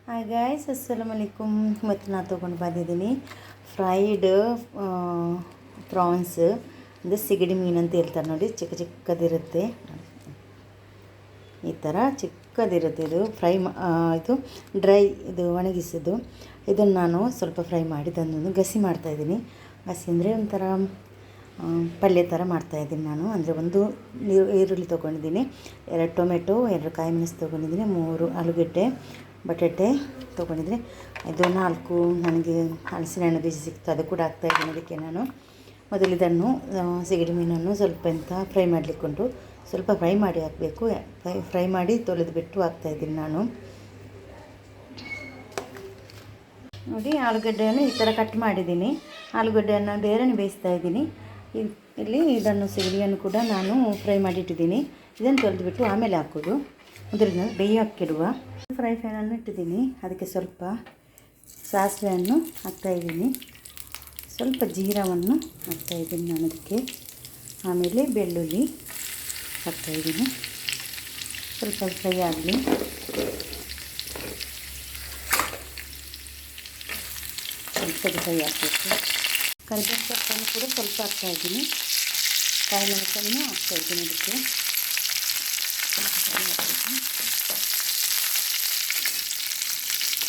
Hi guys, ಅಸ್ಸಲಾಮು ಅಲೈಕುಮ್. ಇವತ್ತು ನಾನು ತೊಗೊಂಡು ಬಂದಿದ್ದೀನಿ ಫ್ರೈಡ್ ಪ್ರಾನ್ಸ್. ಅಂದರೆ ಸಿಗಡಿ ಮೀನು ಅಂತ ಹೇಳ್ತಾರೆ ನೋಡಿ. ಚಿಕ್ಕದಿರುತ್ತೆ, ಈ ಥರ ಚಿಕ್ಕದಿರುತ್ತೆ. ಇದು ಇದು ಡ್ರೈ, ಇದು ಒಣಗಿಸಿದ್ದು. ಇದನ್ನು ನಾನು ಸ್ವಲ್ಪ ಫ್ರೈ ಮಾಡಿ ತಂದು ಗಸಿ ಮಾಡ್ತಾಯಿದ್ದೀನಿ. ಗಸಿ ಅಂದರೆ ಒಂಥರ ಪಲ್ಯ ಥರ ಮಾಡ್ತಾಯಿದ್ದೀನಿ ನಾನು. ಅಂದರೆ ಒಂದು ಈರುಳ್ಳಿ ತೊಗೊಂಡಿದ್ದೀನಿ, 2 ಟೊಮೆಟೊ, 2 ಕಾಯಿ ಮೆಣಸು ತೊಗೊಂಡಿದ್ದೀನಿ, 3 ಆಲೂಗಡ್ಡೆ, ಬಟಾಟೆ ತೊಗೊಂಡಿದ್ದೀನಿ. ಇದು 4 ನನಗೆ ಹಲಸಿನಹಣ್ಣು ಬೀಜ ಸಿಕ್ತು, ಅದು ಕೂಡ ಹಾಕ್ತಾಯಿದ್ದೀನಿ. ಅದಕ್ಕೆ ನಾನು ಮೊದಲು ಇದನ್ನು ಸಿಗಡಿ ಮೀನನ್ನು ಸ್ವಲ್ಪ ಫ್ರೈ ಮಾಡಲಿಕ್ಕೊಂಡು ಸ್ವಲ್ಪ ಫ್ರೈ ಮಾಡಿ ಹಾಕಬೇಕು. ಫ್ರೈ ಮಾಡಿ ತೊಳೆದು ಬಿಟ್ಟು ಹಾಕ್ತಾಯಿದ್ದೀನಿ ನಾನು. ನೋಡಿ, ಆಲೂಗಡ್ಡೆಯನ್ನು ಈ ಥರ ಕಟ್ ಮಾಡಿದ್ದೀನಿ. ಆಲೂಗಡ್ಡೆಯನ್ನು ಬೇರೆನೇ ಬೇಯಿಸ್ತಾ ಇದ್ದೀನಿ. ಇಲ್ಲಿ ಇದನ್ನು ಸಿಗಡಿಯನ್ನು ಕೂಡ ನಾನು ಫ್ರೈ ಮಾಡಿಟ್ಟಿದ್ದೀನಿ. ಇದನ್ನು ತೊಳೆದುಬಿಟ್ಟು ಆಮೇಲೆ ಹಾಕೋದು. ಮೊದಲಿನ ಬೇಯೋಕ್ಕಿಡುವ ಫ್ರೈ ಪ್ಯಾನನ್ನು ಇಟ್ಟಿದ್ದೀನಿ. ಅದಕ್ಕೆ ಸ್ವಲ್ಪ ಸಾಸಿವೆಯನ್ನು ಹಾಕ್ತಾಯಿದ್ದೀನಿ, ಸ್ವಲ್ಪ ಜೀರವನ್ನು ಹಾಕ್ತಾಯಿದ್ದೀನಿ ನಾನು ಅದಕ್ಕೆ. ಆಮೇಲೆ ಬೆಳ್ಳುಳ್ಳಿ ಹಾಕ್ತಾಯಿದ್ದೀನಿ. ಸ್ವಲ್ಪ ಫ್ರೈ ಆಗಲಿ. ಸ್ವಲ್ಪ ಫ್ರೈ ಹಾಕಬೇಕು. ಕರಿಬೇವು ಸೊಪ್ಪನ್ನು ಕೂಡ ಸ್ವಲ್ಪ ಹಾಕ್ತಾಯಿದ್ದೀನಿ. ಕಾಯಿ ಮೆಣಸನ್ನು ಹಾಕ್ತಾಯಿದ್ದೀನಿ ಅದಕ್ಕೆ.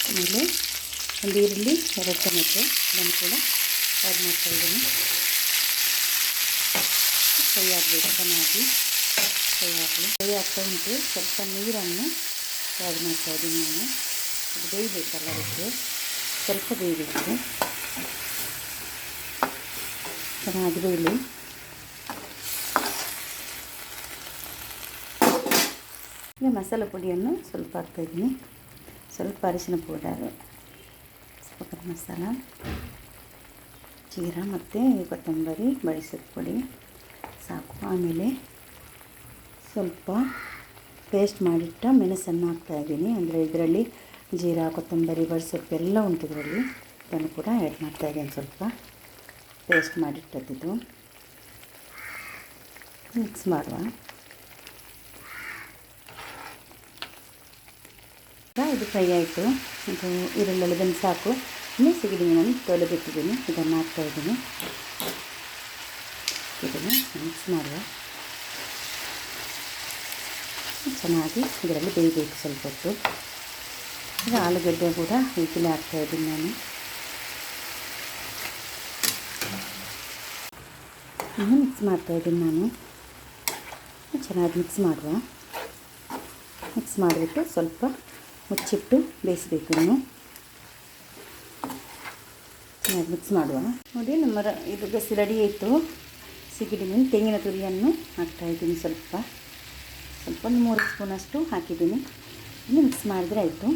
ಆಮೇಲೆ ಒಂದು ಈರುಳ್ಳಿ, 2 ಟೊಮೆಟೊ ಅದನ್ನು ಕೂಡ ಆ್ಯಡ್ ಮಾಡ್ತಾಯಿದ್ದೀನಿ. ಫ್ರೈ ಆಗಬೇಕು, ಚೆನ್ನಾಗಿ ಫ್ರೈ ಆಗಲಿ. ಫ್ರೈ ಆಗ್ತಾ ಉಂಟು. ಸ್ವಲ್ಪ ನೀರನ್ನು ಆ್ಯಡ್ ಮಾಡ್ತಾಯಿದ್ದೀನಿ ನಾನು. ಅದು ಬೇಯಬೇಕಲ್ಲ, ಅದಕ್ಕೆ ಸ್ವಲ್ಪ ಬೇಯಬೇಕು. ಚೆನ್ನಾಗಿ ಬೇಯಲಿ. ಈಗ ಮಸಾಲ ಪುಡಿಯನ್ನು ಸ್ವಲ್ಪ ಹಾಕ್ತಾಯಿದ್ದೀನಿ. ಸ್ವಲ್ಪ ಅರಿಶಿನ ಪೌಡರ್, ಸ್ವಲ್ಪ ಗರಂ ಮಸಾಲ, ಜೀರ ಮತ್ತು ಕೊತ್ತಂಬರಿ, ಬಡಿಸೋದ ಪುಡಿ ಸಾಕು. ಆಮೇಲೆ ಸ್ವಲ್ಪ ಪೇಸ್ಟ್ ಮಾಡಿಟ್ಟ ಮೆಣಸನ್ನು ಹಾಕ್ತಾಯಿದ್ದೀನಿ. ಅಂದರೆ ಇದರಲ್ಲಿ ಜೀರ, ಕೊತ್ತಂಬರಿ, ಬಡಿಸೊಪ್ಪು ಎಲ್ಲ ಉಂಟು ಇದರಲ್ಲಿ. ಇದನ್ನು ಕೂಡ ಆ್ಯಡ್ ಮಾಡ್ತಾಯಿದ್ದೀನಿ. ಸ್ವಲ್ಪ ಪೇಸ್ಟ್ ಮಾಡಿಟ್ಟದ್ದು ಮಿಕ್ಸ್ ಮಾಡುವ. ಇದು ಫ್ರೈ ಆಯಿತು. ಇದು ಈರುಳ್ಳಿ ಬೆಂದು ಸಾಕು. ಇನ್ನು ಸಿಗಡಿ ಮೀನನ್ನು ತೊಳೆದಿಟ್ಟಿದ್ದೀನಿ, ಇದನ್ನು ಹಾಕ್ತಾಯಿದ್ದೀನಿ. ಇದನ್ನು ಮಿಕ್ಸ್ ಮಾಡುವ. ಚೆನ್ನಾಗಿ ಇದರಲ್ಲಿ ಬೇಯಬೇಕು ಸ್ವಲ್ಪ ಹೊತ್ತು. ಈಗ ಆಲೂಗಡ್ಡೆ ಕೂಡ ಹೀಗೆ ಹಾಕ್ತಾಯಿದ್ದೀನಿ ನಾನು. ಇನ್ನು ಮಿಕ್ಸ್ ಮಾಡ್ತಾಯಿದ್ದೀನಿ ನಾನು. ಚೆನ್ನಾಗಿ ಮಿಕ್ಸ್ ಮಾಡುವ. ಮಿಕ್ಸ್ ಮಾಡಿಬಿಟ್ಟು ಸ್ವಲ್ಪ ಮುಚ್ಚಿಟ್ಟು ಬೇಯಿಸಬೇಕು. ಇನ್ನು ಚೆನ್ನಾಗಿ ಮಿಕ್ಸ್ ಮಾಡುವ. ನೋಡಿ, ನಮ್ಮ ಇದು ಗಸಿ ರೆಡಿ ಆಯಿತು. ಸಿಗಡಿ ಮೀನು ತೆಂಗಿನ ತುರಿಯನ್ನು ಹಾಕ್ತಾಯಿದ್ದೀನಿ. ಸ್ವಲ್ಪ ಒಂದು 3 ಸ್ಪೂನಷ್ಟು ಹಾಕಿದ್ದೀನಿ. ಇನ್ನು ಮಿಕ್ಸ್ ಮಾಡಿದ್ರೆ ಆಯಿತು.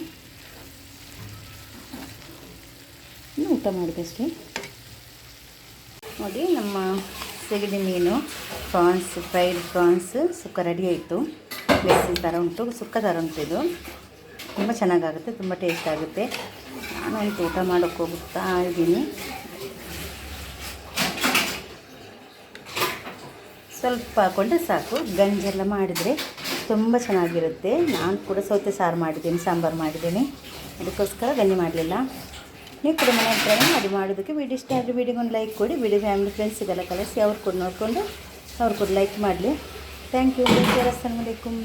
ಇನ್ನು ಊಟ ಮಾಡಿದಷ್ಟೇ. ನೋಡಿ, ನಮ್ಮ ಸಿಗಡಿ ಮೀನು ಫ್ರೈಡ್ ಪ್ರಾನ್ಸ್ ಸುಕ್ಕ ರೆಡಿ ಆಯಿತು. ಬೇಸಿನ ಥರ ಉಂಟು, ಸುಕ್ಕ ಥರ ಉಂಟು. ಇದು ತುಂಬ ಚೆನ್ನಾಗಾಗುತ್ತೆ, ತುಂಬ ಟೇಸ್ಟ್ ಆಗುತ್ತೆ. ನಾನಂತೂ ಊಟ ಮಾಡೋಕ್ಕೆ ಹೋಗ್ತಾ ಇದ್ದೀನಿ. ಸ್ವಲ್ಪ ಹಾಕ್ಕೊಂಡ್ರೆ ಸಾಕು. ಗಂಜೆಲ್ಲ ಮಾಡಿದರೆ ತುಂಬ ಚೆನ್ನಾಗಿರುತ್ತೆ. ನಾನು ಕೂಡ ಸೌತೆ ಸಾರು ಮಾಡಿದ್ದೀನಿ, ಸಾಂಬಾರು ಮಾಡಿದ್ದೀನಿ. ಅದಕ್ಕೋಸ್ಕರ ಗಂಜಿ ಮಾಡಲಿಲ್ಲ. ನೀವು ಕೂಡ ಮನೆ ಹತ್ರ ಅದು ಮಾಡೋದಕ್ಕೆ ವಿಡಿಯೋ ಇಷ್ಟ ಆದರೆ ವಿಡಿಯೋಗೊಂದು ಲೈಕ್ ಕೊಡಿ. ವಿಡಿಯೋ ಫ್ಯಾಮಿಲಿ ಫ್ರೆಂಡ್ಸಿಗೆಲ್ಲ ಕಳಿಸಿ ಅವ್ರು ಕೂಡ ನೋಡಿಕೊಂಡು ಅವ್ರು ಕೂಡ ಲೈಕ್ ಮಾಡಲಿ. Thank you. ಅಸ್ಸಲಾಮು ಅಲೈಕುಮ್.